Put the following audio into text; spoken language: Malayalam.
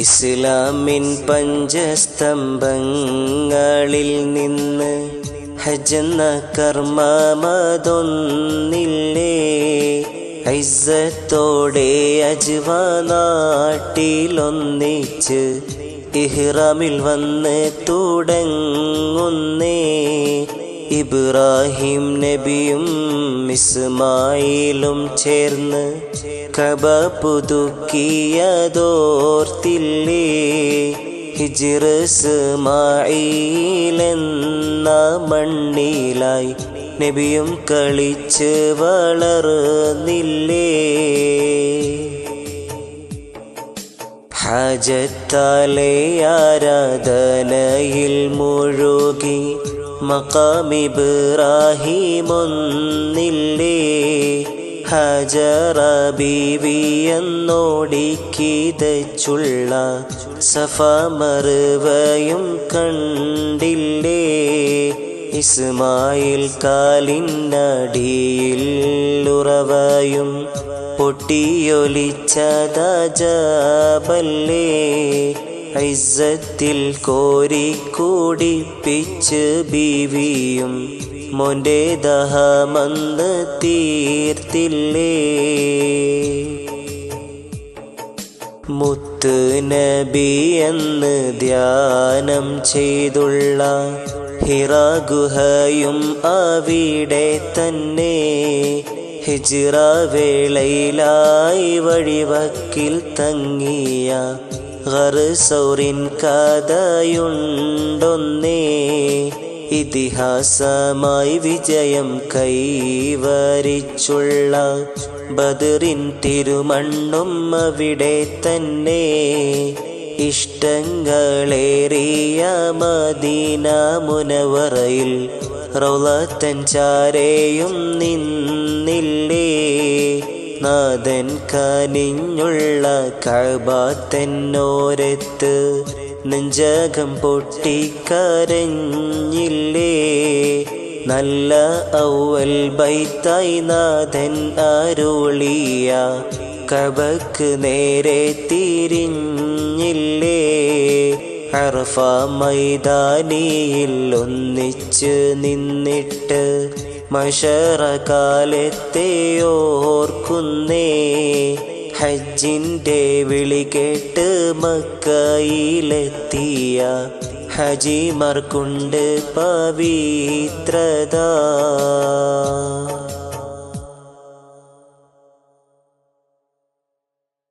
ഇസ്ലാമിൻ പഞ്ചസ്തംഭങ്ങളിൽ നിന്ന് ഹജ്ജെന്ന കർമ്മമതൊന്നില്ലേ. ഇസ്സത്തോടെ അജ്വ നാട്ടിലൊന്നിച്ച് ഇഹ്റാമിൽ വന്ന് തുടങ്ങുന്നേ. ഇബ്രാഹിം നബിയും ഇസ്മായിലും ചേർന്ന് കഅബ പുതുക്കിയതോർത്തില്ലേ. ഹിജ്ർ ഇസ്മായിലെന്ന മണ്ണിലായി നബിയും കളിച്ച് വളർന്നില്ലേ. ഹജ്ജത്താലെ ആരാധനയിൽ മുഴുകി മഖാം ഇബ്രാഹിമൊന്നില്ലേ. ഹജറ ബീവിയെന്നോടിക്കിതച്ചുള്ള സഫ മറുവയും കണ്ടില്ലേ. ഇസ്മായിൽ കാലിനടിയിൽ ഉറവയും പൊട്ടിയൊലിച്ചത ജബല്ലേ. ഇസ്സത്തിൽ കോരിക്കൂടിപ്പിച്ച് ബീവിയും മോൻ്റെ ദഹമന്ന് തീർത്തില്ലേ. മുത്ത് നബി എന്ന് ധ്യാനം ചെയ്തുള്ള ഹിറാ ഗുഹയും അവിടെ തന്നെ. ഹിജ്റ വേളയിലായി വഴിവക്കിൽ തങ്ങിയ ഗർസൗറിൻ കഥയുണ്ടൊന്നേ. ഇതിഹാസമായി വിജയം കൈവരിച്ചുള്ള ബദറിൻ തിരുമണ്ണും അവിടെ തന്നെ. ഇഷ്ടങ്ങളേറിയ മദീന മുനവറയിൽ റൗളത്തൻ ചാരയും നിന്നില്ലേ. നാഥൻ കനിഞ്ഞുള്ള കഅബ തന്നോരത്ത് നെഞ്ചകം പൊട്ടിക്കരഞ്ഞില്ലേ. നല്ല ഔവൽ ബൈത്തായി നാഥൻ അരുളിയ കഅബക്ക് നേരെ തിരിഞ്ഞില്ലേ. അറഫ മൈതാനിയിൽ ഒന്നിച്ച് നിന്നിട്ട് മശറ കാലത്തെ ഓർക്കുന്നേ. ഹജ്ജിൻ്റെ വിളി കേട്ട് മക്കയിലെത്തിയ ഹജിമാർക്കുണ്ട് പവിത്രത.